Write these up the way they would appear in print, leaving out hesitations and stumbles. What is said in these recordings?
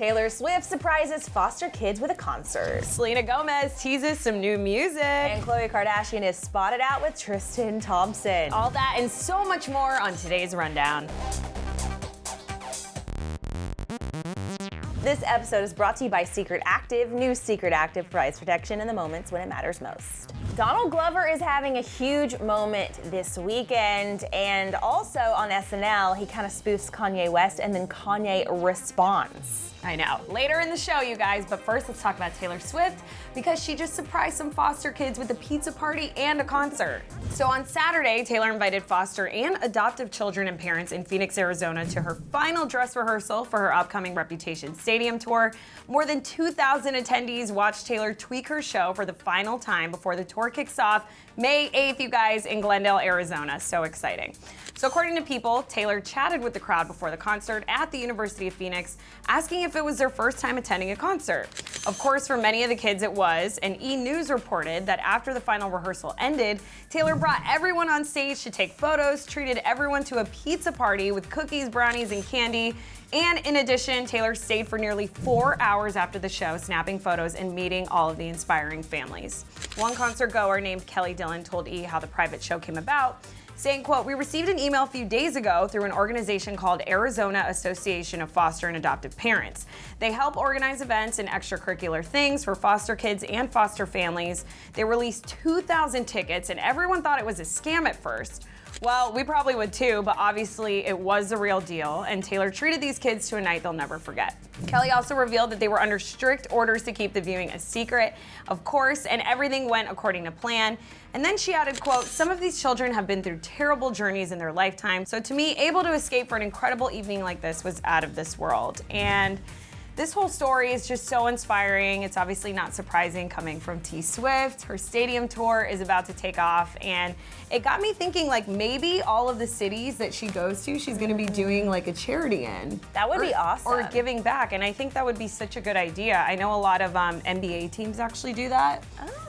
Taylor Swift surprises foster kids with a concert. Selena Gomez teases some new music. And Khloe Kardashian is spotted out with Tristan Thompson. All that and so much more on today's rundown. This episode is brought to you by Secret Active. New Secret Active provides protection in the moments when it matters most. Donald Clevver is having a huge moment this weekend, and also on SNL, he kind of spoofs Kanye West, and then Kanye responds. I know. Later in the show, you guys, but first let's talk about Taylor Swift because she just surprised some foster kids with a pizza party and a concert. So on Saturday, Taylor invited foster and adoptive children and parents in Phoenix, Arizona to her final dress rehearsal for her upcoming Reputation Stadium tour. More than 2,000 attendees watched Taylor tweak her show for the final time before the tour kicks off May 8th, you guys, in Glendale, Arizona. So exciting. So according to People, Taylor chatted with the crowd before the concert at the University of Phoenix, asking if it was their first time attending a concert. Of course, for many of the kids it was, and E! News reported that after the final rehearsal ended, Taylor brought everyone on stage to take photos, treated everyone to a pizza party with cookies, brownies, and candy. And in addition, Taylor stayed for nearly 4 hours after the show, snapping photos and meeting all of the inspiring families. One concert goer named Kelly Dillon told E! how the private show came about, saying, quote, "We received an email a few days ago through an organization called Arizona Association of Foster and Adoptive Parents. They help organize events and extracurricular things for foster kids and foster families. They released 2,000 tickets and everyone thought it was a scam at first. Well, we probably would too, but obviously it was the real deal, and Taylor treated these kids to a night they'll never forget." Kelly also revealed that they were under strict orders to keep the viewing a secret, of course, and everything went according to plan. And then she added, quote, "Some of these children have been through terrible journeys in their lifetime, so to me, able to escape for an incredible evening like this was out of this world." And this whole story is just so inspiring. It's obviously not surprising coming from T. Swift. Her stadium tour is about to take off, and it got me thinking, like, maybe all of the cities that she goes to, she's gonna be doing like a charity in. That would be awesome. Or giving back, and I think that would be such a good idea. I know a lot of NBA teams actually do that.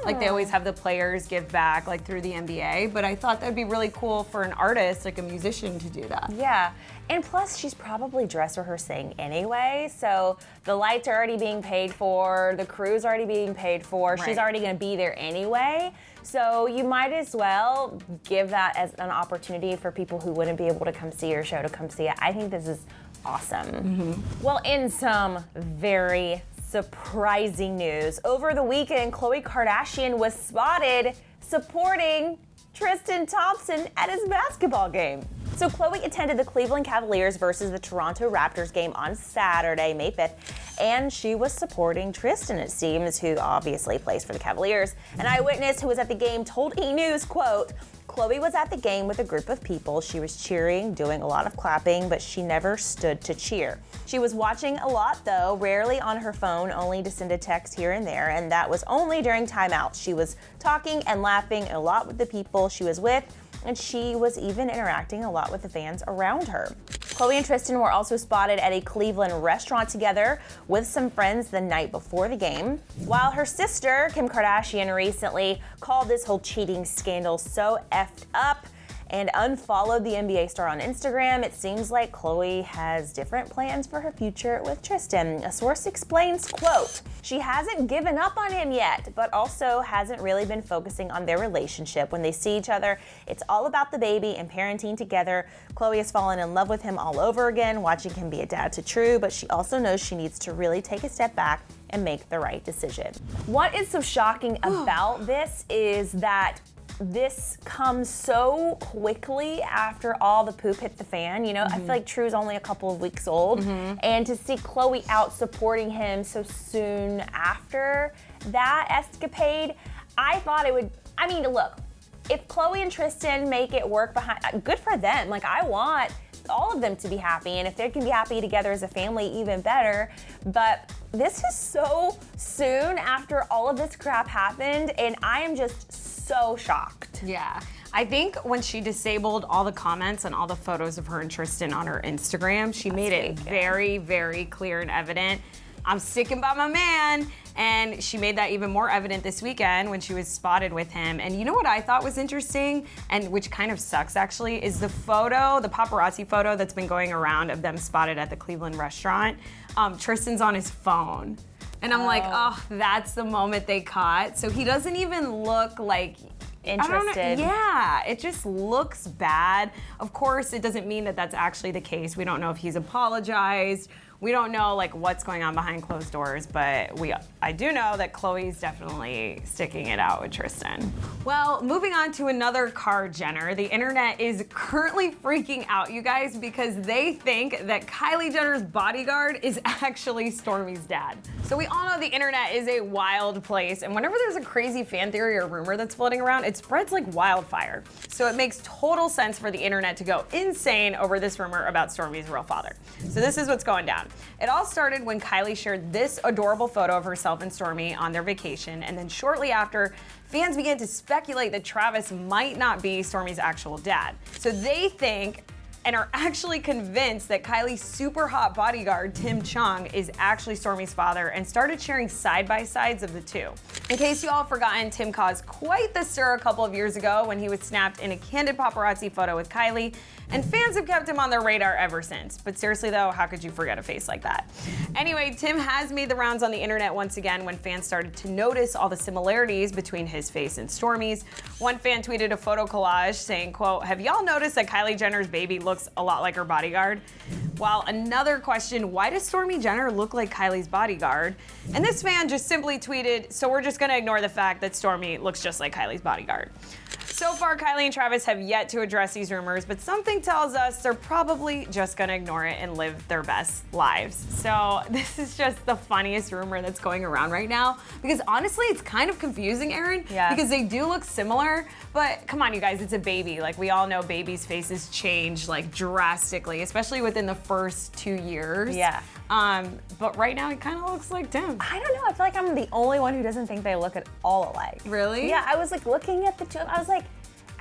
Like they always have the players give back like through the NBA, but I thought that'd be really cool for an artist, like a musician, to do that. Yeah, and plus she's probably dress rehearsing anyway, so the lights are already being paid for, the crew's already being paid for, Right. She's already gonna be there anyway, so you might as well give that as an opportunity for people who wouldn't be able to come see your show to come see it. I think this is awesome. Well, in some very surprising news, over the weekend, Khloe Kardashian was spotted supporting Tristan Thompson at his basketball game. So Khloe attended the Cleveland Cavaliers versus the Toronto Raptors game on Saturday, May 5th, and she was supporting Tristan, it seems, who obviously plays for the Cavaliers. An eyewitness who was at the game told E! News, quote, "Khloe was at the game with a group of people. She was cheering, doing a lot of clapping, but she never stood to cheer. She was watching a lot though, rarely on her phone, only to send a text here and there, and that was only during timeouts. She was talking and laughing a lot with the people she was with, and she was even interacting a lot with the fans around her." Khloe and Tristan were also spotted at a Cleveland restaurant together with some friends the night before the game. While her sister, Kim Kardashian, recently called this whole cheating scandal so effed up and unfollowed the NBA star on Instagram, it seems like Khloe has different plans for her future with Tristan. A source explains, quote, "She hasn't given up on him yet, but also hasn't really been focusing on their relationship. When they see each other, it's all about the baby and parenting together. Khloe has fallen in love with him all over again, watching him be a dad to True, but she also knows she needs to really take a step back and make the right decision." What is so shocking about this is that this comes so quickly after all the poop hit the fan. You know, I feel like True's only a couple of weeks old, and to see Khloe out supporting him so soon after that escapade, I thought it would, I mean, look, if Khloe and Tristan make it work behind, good for them. Like, I want all of them to be happy, and if they can be happy together as a family, even better. But this is so soon after all of this crap happened, and I am just so shocked. Yeah. I think when she disabled all the comments and all the photos of her and Tristan on her Instagram, she made it very, very clear and evident I'm sticking by my man. And she made that even more evident this weekend when she was spotted with him. And you know what I thought was interesting, and which kind of sucks actually, is the photo, the paparazzi photo that's been going around of them spotted at the Cleveland restaurant. Tristan's on his phone. And I'm like, oh, that's the moment they caught. So he doesn't even look like interested. Yeah, it just looks bad. Of course, it doesn't mean that that's actually the case. We don't know if he's apologized. We don't know like what's going on behind closed doors, but I do know that Khloe's definitely sticking it out with Tristan. Well, moving on to another Jenner, the internet is currently freaking out, you guys, because they think that Kylie Jenner's bodyguard is actually Stormi's dad. So we all know the internet is a wild place, and whenever there's a crazy fan theory or rumor that's floating around, it spreads like wildfire. So it makes total sense for the internet to go insane over this rumor about Stormi's real father. So this is what's going down. It all started when Kylie shared this adorable photo of herself and Stormi on their vacation, and then shortly after, fans began to speculate that Travis might not be Stormi's actual dad. So they think and are actually convinced that Kylie's super hot bodyguard, Tim Chung, is actually Stormi's father, and started sharing side-by-sides of the two. In case you all have forgotten, Tim caused quite the stir a couple of years ago when he was snapped in a candid paparazzi photo with Kylie, and fans have kept him on their radar ever since. But seriously though, how could you forget a face like that? Anyway, Tim has made the rounds on the internet once again when fans started to notice all the similarities between his face and Stormi's. One fan tweeted a photo collage saying, quote, "Have y'all noticed that Kylie Jenner's baby looks a lot like her bodyguard?" While another questioned, why does Stormi Jenner look like Kylie's bodyguard? And this fan just simply tweeted, "So we're just gonna ignore the fact that Stormi looks just like Kylie's bodyguard." So far, Kylie and Travis have yet to address these rumors, but something tells us they're probably just gonna ignore it and live their best lives. So this is just the funniest rumor that's going around right now, because honestly, it's kind of confusing, Erin, because they do look similar, but come on, you guys, it's a baby. Like, we all know babies' faces change like drastically, especially within the first 2 years. Yeah. But right now, it kind of looks like Tim. I don't know. I feel like I'm the only one who doesn't think they look at all alike. Really? Yeah, I was like looking at the two. I was like,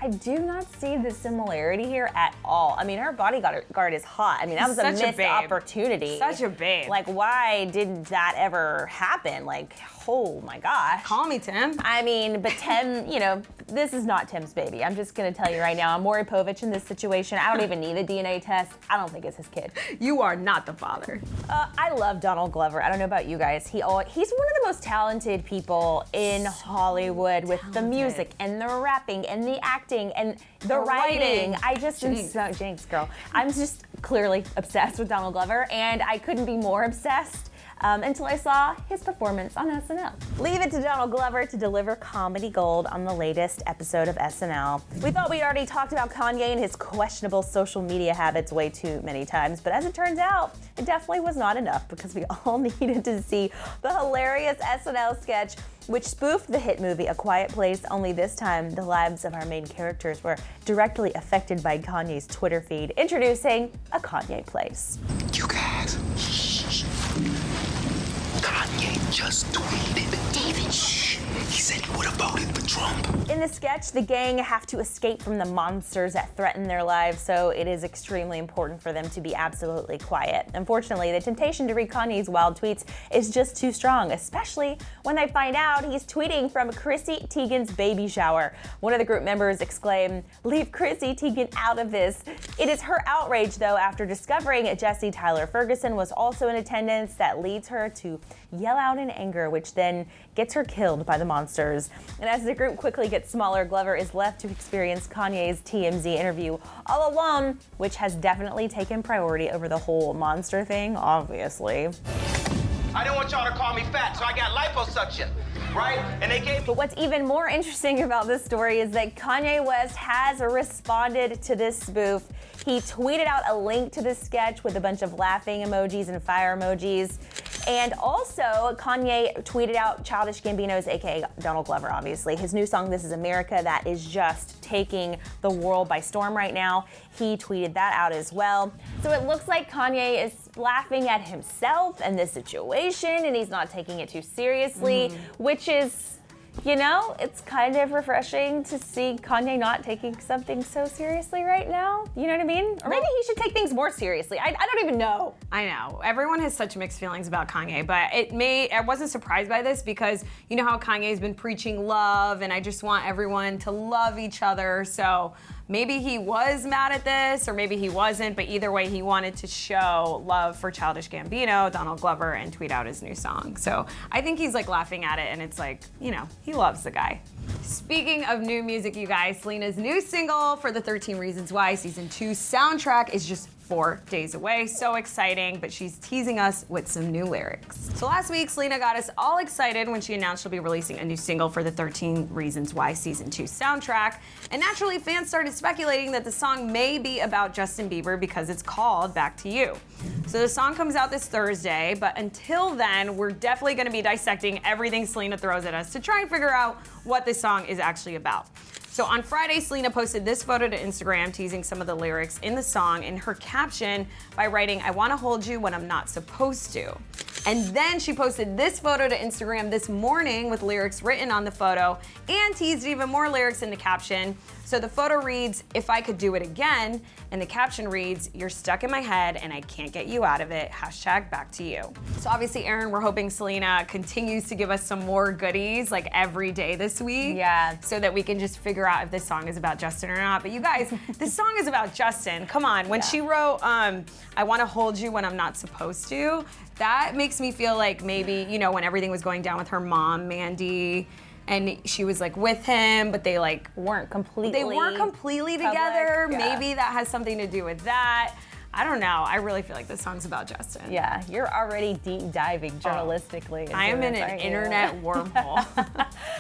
I do not see the similarity here at all. I mean, her bodyguard is hot. I mean, that was a missed opportunity. Such a babe. Like, why did that ever happen? Like, oh my gosh. Call me Tim. I mean, but Tim, you know, this is not Tim's baby. I'm just gonna tell you right now, I'm Maury Povich in this situation. I don't even need a DNA test. I don't think it's his kid. You are not the father. I love Donald Clevver. I don't know about you guys. He's one of the most talented people in Hollywood with the music and the rapping and the acting and the writing. I just am so Jinx, girl. I'm just clearly obsessed with Donald Clevver, and I couldn't be more obsessed until I saw his performance on SNL. Leave it to Donald Clevver to deliver comedy gold on the latest episode of SNL. We thought we already talked about Kanye and his questionable social media habits way too many times, but as it turns out, it definitely was not enough, because we all needed to see the hilarious SNL sketch which spoofed the hit movie A Quiet Place, only this time the lives of our main characters were directly affected by Kanye's Twitter feed. Introducing A Kanye Place. You guys, Kanye just tweeted. David, shh. He said he would have voted for Trump. In the sketch, the gang have to escape from the monsters that threaten their lives, so it is extremely important for them to be absolutely quiet. Unfortunately, the temptation to read Kanye's wild tweets is just too strong, especially when they find out he's tweeting from Chrissy Teigen's baby shower. One of the group members exclaimed, "Leave Chrissy Teigen out of this." It is her outrage, though, after discovering Jesse Tyler Ferguson was also in attendance, that leads her to yell out in anger, which then gets her killed by the monsters. And as the group quickly gets smaller, Clevver is left to experience Kanye's TMZ interview all alone, which has definitely taken priority over the whole monster thing, obviously. I didn't want y'all to call me fat, so I got liposuction, right? And they gave me... But what's even more interesting about this story is that Kanye West has responded to this spoof. He tweeted out a link to the sketch with a bunch of laughing emojis and fire emojis. And also, Kanye tweeted out Childish Gambino's, aka Donald Clevver, obviously, his new song, This Is America, that is just taking the world by storm right now. He tweeted that out as well. So it looks like Kanye is laughing at himself and this situation, and he's not taking it too seriously, which is You know, it's kind of refreshing to see Kanye not taking something so seriously right now. You know what I mean? Or maybe he should take things more seriously. I don't even know. I know. Everyone has such mixed feelings about Kanye, but I wasn't surprised by this because you know how Kanye's been preaching love, and I just want everyone to love each other. So maybe he was mad at this, or maybe he wasn't, but either way, he wanted to show love for Childish Gambino, Donald Glover, and tweet out his new song. So I think he's like laughing at it, and it's like, you know, he loves the guy. Speaking of new music, you guys, Selena's new single for the 13 Reasons Why Season 2 soundtrack is just 4 days away. So exciting, but she's teasing us with some new lyrics. So last week, Selena got us all excited when she announced she'll be releasing a new single for the 13 Reasons Why Season 2 soundtrack. And naturally, fans started speculating that the song may be about Justin Bieber because it's called Back to You. So the song comes out this Thursday, but until then, we're definitely gonna be dissecting everything Selena throws at us to try and figure out what this song is actually about. So on Friday, Selena posted this photo to Instagram teasing some of the lyrics in the song in her caption by writing, "I wanna hold you when I'm not supposed to." And then she posted this photo to Instagram this morning with lyrics written on the photo and teased even more lyrics in the caption. So the photo reads, "If I could do it again," and the caption reads, "You're stuck in my head and I can't get you out of it, hashtag back to you." So obviously, Aaron, we're hoping Selena continues to give us some more goodies like every day this week. Yeah. So that we can just figure out if this song is about Justin or not. But you guys, this song is about Justin. Come on. When she wrote, "I wanna hold you when I'm not supposed to," that makes me feel like maybe, you know, when everything was going down with her mom, Mandy, and she was like with him, but they like weren't completely together. Yeah. Maybe that has something to do with that. I don't know. I really feel like this song's about Justin. Yeah, you're already deep diving journalistically. I am in an internet wormhole.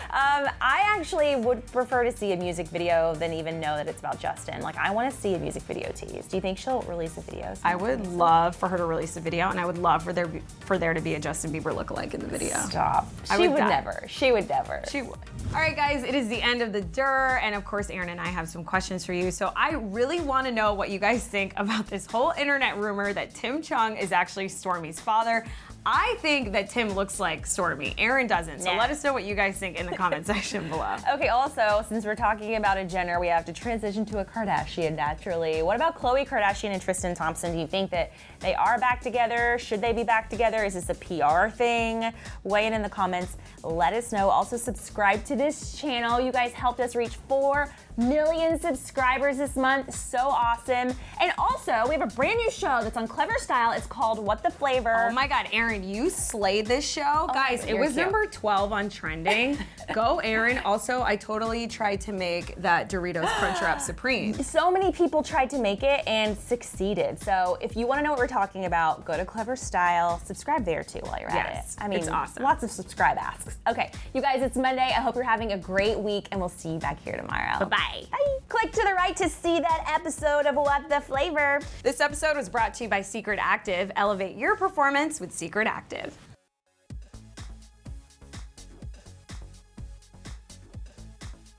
I actually would prefer to see a music video than even know that it's about Justin. Like, I want to see a music video tease. Do you think she'll release a video? I would love for her to release a video, and I would love for there to be a Justin Bieber lookalike in the video. Stop. She would never. She would never. She would. All right, guys, it is the end of the Dur, and of course, Aaron and I have some questions for you. So I really want to know what you guys think about this whole internet rumor that Tim Chung is actually Stormi's father. I think that Tim looks like Stormi. Aaron doesn't. So let us know what you guys think in the comment section below. Okay, also, since we're talking about a Jenner, we have to transition to a Kardashian naturally. What about Khloe Kardashian and Tristan Thompson? Do you think that they are back together? Should they be back together? Is this a PR thing? Weigh in the comments. Let us know. Also, subscribe to this channel. You guys helped us reach 4 million subscribers this month. So awesome. And also, we have a brand new show that's on Clevver Style. It's called What the Flavor. Oh my God, Aaron, you slayed this show. Guys, it was number 12 on trending. Go, Aaron. Also, I totally tried to make that Doritos Crunchwrap Supreme. So many people tried to make it and succeeded. So if you want to know what we're talking about, go to Clevver Style. Subscribe there too while you're at it. I mean, it's awesome. Lots of subscribe asks. Okay, you guys, it's Monday. I hope you're having a great week, and we'll see you back here tomorrow. Bye-bye. Bye. Click to the right to see that episode of What the Flavor. This episode was brought to you by Secret Active. Elevate your performance with Secret Active.